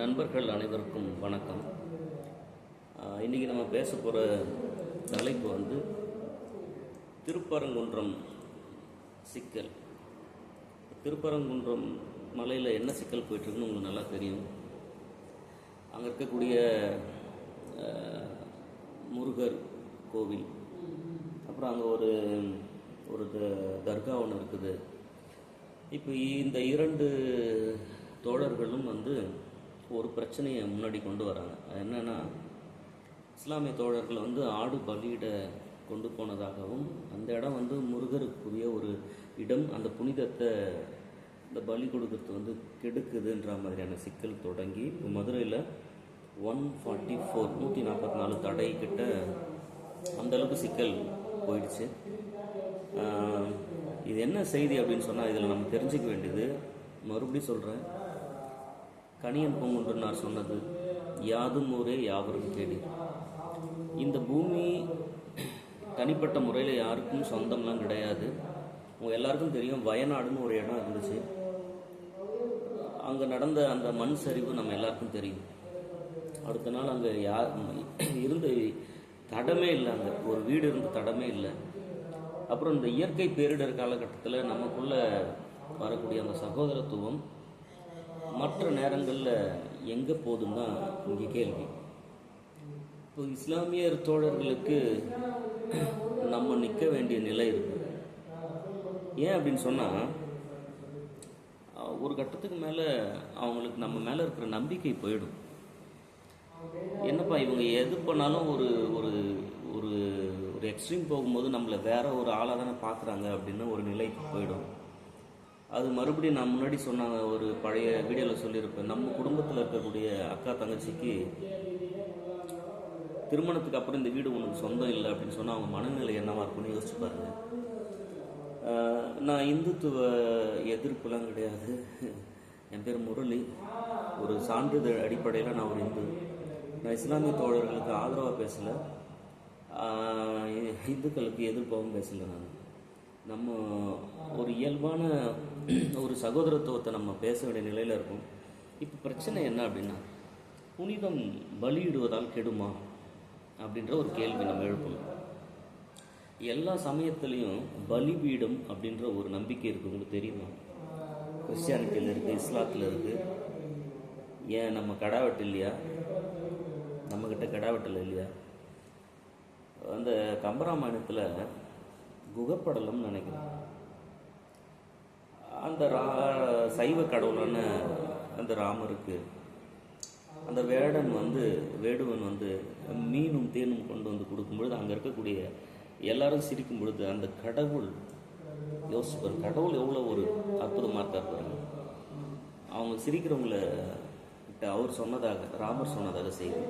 நண்பர்கள் அனைவருக்கும் வணக்கம். இன்றைக்கி நம்ம பேச போகிற தலைப்பு வந்து திருப்பரங்குன்றம் சிக்கல். திருப்பரங்குன்றம் மலையில் என்ன சிக்கல் போயிட்டுருக்குன்னு உங்களுக்கு நல்லா தெரியும். அங்கே இருக்கக்கூடிய முருகர் கோவில், அப்புறம் அங்கே ஒரு தர்கா ஒன்று இருக்குது. இப்போ இந்த இரண்டு தோழர்களும் வந்து ஒரு பிரச்சனையை முன்னாடி கொண்டு வராங்க. அது என்னென்னா, இஸ்லாமிய தோழர்கள் வந்து ஆடு பலியிட கொண்டு போனதாகவும், அந்த இடம் வந்து முருகருக்குரிய ஒரு இடம், அந்த புனிதத்தை இந்த பலி கொடுக்கறது வந்து கெடுக்குதுன்ற மாதிரியான சிக்கல் தொடங்கி இப்போ மதுரையில் 144 தடை கிட்ட அந்தளவுக்கு சிக்கல் போயிடுச்சு. இது என்ன செய்தி அப்படின்னு சொன்னால், இதில் நம்ம தெரிஞ்சுக்க வேண்டியது, மறுபடியும் சொல்கிறேன், கணியன் பூங்குன்றனார் சொன்னது, யாதும் ஊரே யாவரும் கேடி. இந்த பூமி தனிப்பட்ட முறையில் யாருக்கும் சொந்தம்லாம் கிடையாது. உங்கள் எல்லாருக்கும் தெரியும், வயநாடுன்னு ஒரு இடம் இருந்துச்சு. அங்கே நடந்த அந்த மண் சரிவு நம்ம எல்லாருக்கும் தெரியும். அடுத்த நாள் அங்கே இருந்த தடமே இல்லை, அங்கே ஒரு வீடு இருந்த தடமே இல்லை. அப்புறம் இந்த இயற்கை பேரிடர் காலகட்டத்தில் நமக்குள்ளே வரக்கூடிய அந்த சகோதரத்துவம் மற்ற நேரங்களில் எங்கே போகுதுன்னா இங்கே கேள்வி. இப்போ இஸ்லாமியர் தோழர்களுக்கு நம்ம நிற்க வேண்டிய நிலை இருக்குது. ஏன் அப்படின்னு சொன்னால், ஒரு கட்டத்துக்கு மேலே அவங்களுக்கு நம்ம மேலே இருக்கிற நம்பிக்கை போயிடும். என்னப்பா இவங்க எது பண்ணாலும் ஒரு ஒரு ஒரு ஒரு எக்ஸ்ட்ரீம் போகும்போது நம்மளை வேற ஒரு ஆளாக தானே பார்க்குறாங்க அப்படின்னு ஒரு நிலைக்கு போயிடும். அது மறுபடியும் நான் முன்னாடி சொன்னாங்க, ஒரு பழைய வீடியோவில் சொல்லியிருப்பேன், நம்ம குடும்பத்தில் இருக்கக்கூடிய அக்கா தங்கச்சிக்கு திருமணத்துக்கு அப்புறம் இந்த வீடு உனக்கு சொந்தம் இல்லை அப்படின்னு சொன்னால் அவங்க மனநிலை என்னவா இருக்குன்னு யோசிச்சு பாருங்க. நான் இந்துத்துவ எதிர்ப்புலாம் கிடையாது. என் பேர் முரளி. ஒரு சான்றிதழ் அடிப்படையில் நான் ஒரு இந்து. நான் இஸ்லாமிய தோழர்களுக்கு ஆதரவாக பேசலை, இந்துக்களுக்கு எதிர்ப்பாகவும் பேசலை. நம்ம ஒரு இயல்பான ஒரு சகோதரத்துவத்தை நம்ம பேச வேண்டிய நிலையில் இருக்கும். இப்போ பிரச்சனை என்ன அப்படின்னா, புனிதம் பலியிடுவதால் கெடுமா அப்படின்ற ஒரு கேள்வி நம்ம எழுப்பணும். எல்லா சமயத்துலேயும் பலிபீடம் அப்படின்ற ஒரு நம்பிக்கை இருக்குது, உங்களுக்கு தெரியுமா? கிறிஸ்டியானிட்டியில் இருக்குது, இஸ்லாத்தில் இருக்குது. ஏன் நம்ம கடாவெட்டு இல்லையா? நம்மக்கிட்ட கடாவெட்டில் இல்லையா? அந்த கம்பராமாயணத்தில் குகப்படலம்னு நினைக்கிறேன், அந்த சைவ கடவுளான அந்த ராமருக்கு அந்த வேடுவன் வந்து மீனும் தேனும் கொண்டு வந்து கொடுக்கும்பொழுது அங்கே இருக்கக்கூடிய எல்லாரும் சிரிக்கும் பொழுது அந்த கடவுள் யோசிப்பார், கடவுள் எவ்வளோ ஒரு அற்புதமாக இருக்கார். அவங்க சிரிக்கிறவங்கள அவர் சொன்னதாக, ராமர் சொன்னதாக செய்தி,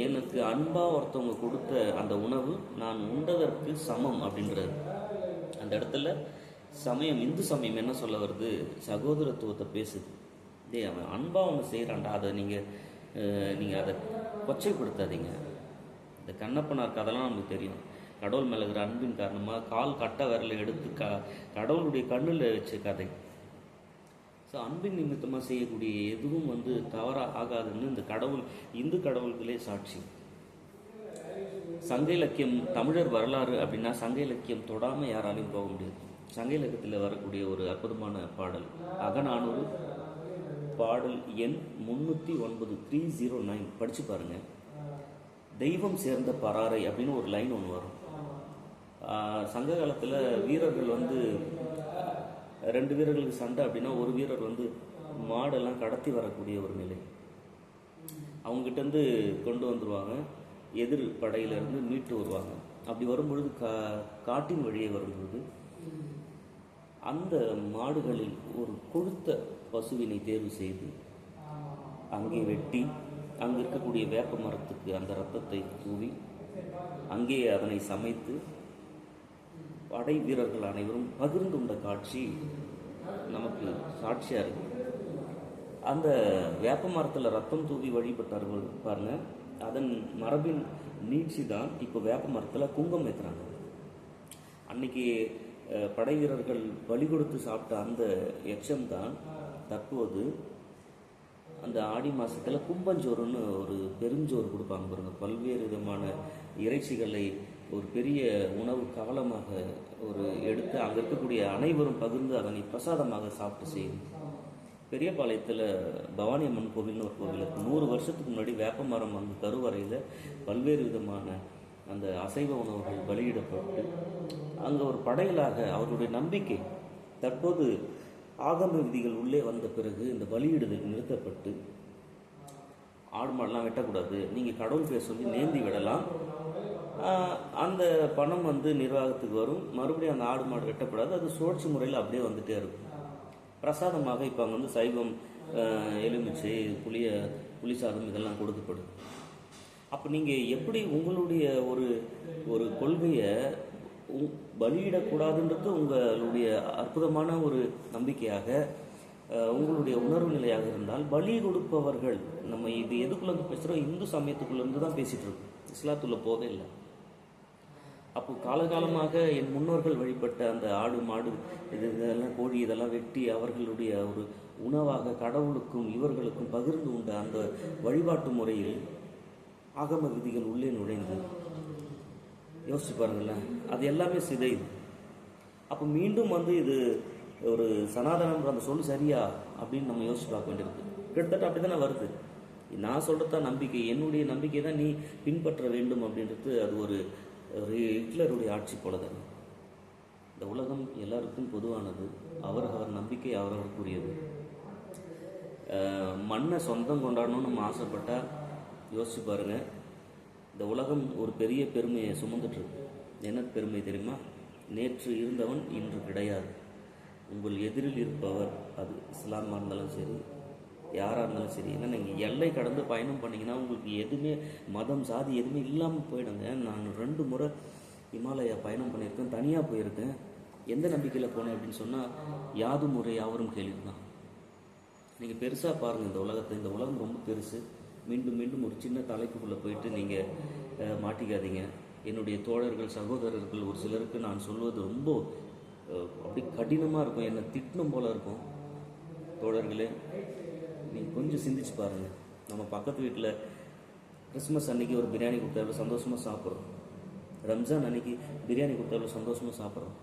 எனக்கு அன்பா ஒருத்தவங்க கொடுத்த அந்த உணவு நான் உண்டதற்கு சமம் அப்படின்றது. அந்த இடத்துல சமயம், இந்து சமயம் என்ன சொல்ல வருது? சகோதரத்துவத்தை பேசுது. அவன் அன்பா ஒன்று செய்கிறான்டா, அதை நீங்கள் அதை கொச்சைப்படுத்தாதீங்க. இந்த கண்ணப்பனார் கதைலாம் நமக்கு தெரியும். கடவுள் மேலே இருக்கிற அன்பின் காரணமாக கால் கட்ட விரலை எடுத்து கடவுளுடைய கண்ணில் வச்ச கதை. ஸோ அன்பின் நிமித்தமாக செய்யக்கூடிய எதுவும் வந்து தவறாக ஆகாதுன்னு இந்த இந்து கடவுள்களே சாட்சி. சங்க இலக்கியம், தமிழர் வரலாறு அப்படின்னா சங்க இலக்கியம் தொடாமல் யாராலையும் போக முடியாது. சங்க இலக்கியத்தில் வரக்கூடிய ஒரு அற்புதமான பாடல், அகநானூறு பாடல் எண் 309 309 படித்து பாருங்கள். தெய்வம் சேர்ந்த பராரை அப்படின்னு ஒரு லைன் ஒன்று வரும். சங்க காலத்தில் வீரர்கள் வந்து 2 வீரர்களுக்கு சண்டை அப்படின்னா ஒரு வீரர் வந்து மாடெல்லாம் கடத்தி வரக்கூடிய ஒரு நிலை. அவங்ககிட்டருந்து கொண்டு வந்துடுவாங்க, எதிர் படையிலேருந்து மீட்டு வருவாங்க. அப்படி வரும்பொழுது காட்டின் வழியே வரும்பொழுது அந்த மாடுகளில் ஒரு கொழுத்த பசுவினை தேர்வு செய்து அங்கே வெட்டி அங்கே இருக்கக்கூடிய வேப்ப மரத்துக்கு அந்த இரத்தத்தை தூவி அங்கே அதனை சமைத்து படை வீரர்கள் அனைவரும் பகிர்ந்துண்ட காட்சி நமக்கு சாட்சியாக இருக்கு. அந்த வேப்ப மரத்தில் ரத்தம் தூவி வழிபட்டார்கள் பாருங்க. அதன் மரபின் நீட்சி தான் இப்போ வேப்ப மரத்தில் குங்குமம் ஏற்றுறாங்க. அன்னைக்கு படை வீரர்கள் பலி கொடுத்து சாப்பிட்ட அந்த எச்சம்தான் தற்போது அந்த ஆடி மாதத்தில் கும்பஞ்சோறுன்னு ஒரு பெருஞ்சோறு கொடுப்பாங்க பாருங்க. பல்வேறு விதமான இறைச்சிகளை ஒரு பெரிய உணவு காலமாக ஒரு எடுத்து அங்கே இருக்கக்கூடிய அனைவரும் பகிர்ந்து அதனை பிரசாதமாக சாப்பிட்டு செய்யும். பெரியபாளையத்தில் பவானி அம்மன் கோவில்னு ஒரு கோவில் இருக்குது. 100 வருஷத்துக்கு முன்னாடி வேப்பமரம் அந்த கருவறையில் பல்வேறு விதமான அந்த அசைவ உணவுகள் பலியிடப்பட்டு அங்கே ஒரு படையலாக அவருடைய நம்பிக்கை. தற்போது ஆகம விதிகள் உள்ளே வந்த பிறகு இந்த பலியிடுதல் நிறுத்தப்பட்டு ஆடு மாடெல்லாம் வெட்டக்கூடாது, நீங்கள் கடவுள் பேர் சொல்லி நேந்தி விடலாம், அந்த பணம் வந்து நிர்வாகத்துக்கு வரும், மறுபடியும் அந்த ஆடு மாடு வெட்டக்கூடாது, அது சுழற்சி முறையில் அப்படியே வந்துகிட்டே இருக்கும். பிரசாதமாக இப்போ அங்கே வந்து சைவம், எலுமிச்சை, புளி சாதம் இதெல்லாம் கொடுக்கப்படும். அப்போ நீங்கள் எப்படி உங்களுடைய ஒரு கொள்கையை பலியிடக்கூடாதுன்றது உங்களுடைய அற்புதமான ஒரு நம்பிக்கையாக, உங்களுடைய உணர்வு நிலையாக இருந்தால், பலி கொடுப்பவர்கள், நம்ம இது எதுக்குள்ளேருந்து பேசுகிறோம், இந்து சமயத்துக்குள்ளேருந்து தான் பேசிகிட்டு இருக்கோம், இஸ்லாத்துள்ள போதே இல்லை. அப்போ காலகாலமாக என் முன்னோர்கள் வழிபட்ட அந்த ஆடு மாடு இதெல்லாம் கோழி இதெல்லாம் வெட்டி அவர்களுடைய ஒரு உணவாக கடவுளுக்கும் இவர்களுக்கும் பகிர்ந்து உண்ட அந்த வழிபாட்டு முறையில் ஆகம விதிகள் உள்ளே நுழைந்து யோசிச்சு பாருங்களேன், அது எல்லாமே சிதைது. அப்போ மீண்டும் வந்து இது ஒரு சனாதனம்ன்ற அந்த சொல்லு சரியா அப்படின்னு நம்ம யோசிச்சு பார்க்க வேண்டியிருக்கு. கிட்டத்தட்ட அப்படி தானே வருது. நான் சொல்கிறதான் நம்பிக்கை, என்னுடைய நம்பிக்கை தான் நீ பின்பற்ற வேண்டும் அப்படின்றது. அது ஒரு ஹிட்லருடைய ஆட்சி போல தான். இந்த உலகம் எல்லாருக்கும் பொதுவானது, அவரவர் நம்பிக்கை அவரவருக்குரியது. மண்ணை சொந்தம் கொண்டாடணும்னு நம்ம ஆசைப்பட்டால் யோசிச்சு பாருங்கள், இந்த உலகம் ஒரு பெரிய பெருமையை சுமந்துட்டுருக்கு. என்ன பெருமை தெரியுமா? நேற்று இருந்தவன் இன்று கிடையாது. உங்கள் எதிரில் இருப்பவர், அது இஸ்லாமாக இருந்தாலும் சரி, யாராக இருந்தாலும் சரி. ஏன்னா நீங்கள் எல்லை கடந்து பயணம் பண்ணிங்கன்னா உங்களுக்கு எதுவுமே மதம் சாதி எதுவுமே இல்லாமல் போயிடுங்க. நான் 2 முறை இமாலயா பயணம் பண்ணியிருக்கேன், தனியாக போயிருக்கேன். எந்த நம்பிக்கையில் போனேன் அப்படின்னு சொன்னால், யாது முறை யாவரும் கேள்வி தான். நீங்கள் பெருசாக பாருங்கள் இந்த உலகத்தை. இந்த உலகம் ரொம்ப பெருசு. மீண்டும் மீண்டும் ஒரு சின்ன தலைப்புக்குள்ளே போயிட்டு நீங்கள் மாட்டிக்காதீங்க. என்னுடைய தோழர்கள் சகோதரர்கள் ஒரு சிலருக்கு நான் சொல்வது ரொம்ப அப்படி கடினமாக இருக்கும், என்னை திட்டணும் போல் இருக்கும். தோழர்களே, நீங்கள் கொஞ்சம் சிந்திச்சு பாருங்கள். நம்ம பக்கத்து வீட்டில் கிறிஸ்மஸ் அன்றைக்கி ஒரு பிரியாணி கொடுத்தா எவ்வளோ சந்தோஷமாக சாப்பிட்றோம். ரம்ஜான் அன்றைக்கி பிரியாணி கொடுத்தா எவ்வளோ சந்தோஷமாக சாப்பிட்றோம்.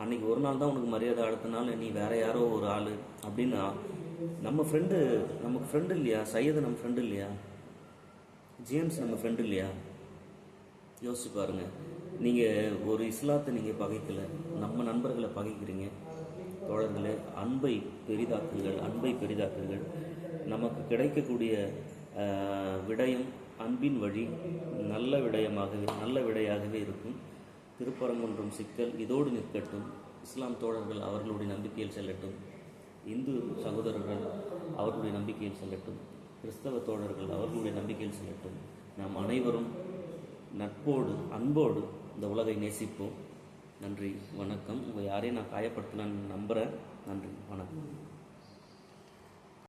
அன்றைக்கி ஒரு நாள் தான் உனக்கு மரியாதை, அடுத்த நாள் நீ வேறு யாரோ ஒரு ஆள் அப்படின்னா, நமக்கு ஃப்ரெண்டு இல்லையா? சையது நம்ம ஃப்ரெண்டு இல்லையா? ஜேம்ஸ் நம்ம ஃப்ரெண்டு இல்லையா? யோசிச்சு பாருங்கள். நீங்கள் ஒரு இஸ்லாத்தை நீங்கள் பகைக்கலை, நம்ம நண்பர்களை பகைக்கிறீங்க. தோழர்களே, அன்பை பெரிதாக்குங்கள். நமக்கு கிடைக்கக்கூடிய விடயம் அன்பின் வழி நல்ல விடையாகவே இருக்கும். திருப்பரங்குன்றம் சிக்கல் இதோடு நிற்கட்டும். இஸ்லாம் தோழர்கள் அவர்களுடைய நம்பிக்கையில் செல்லட்டும். இந்து சகோதரர்கள் அவர்களுடைய நம்பிக்கையில் செல்லட்டும். கிறிஸ்தவ தோழர்கள் அவர்களுடைய நம்பிக்கையில் செல்லட்டும். நாம் அனைவரும் நட்போடு அன்போடு இந்த உலகை நேசிப்போம். நன்றி, வணக்கம். உங்கள் யாரையும் நான் காயப்படுத்தினான்னு நம்புகிறேன். நன்றி, வணக்கம்.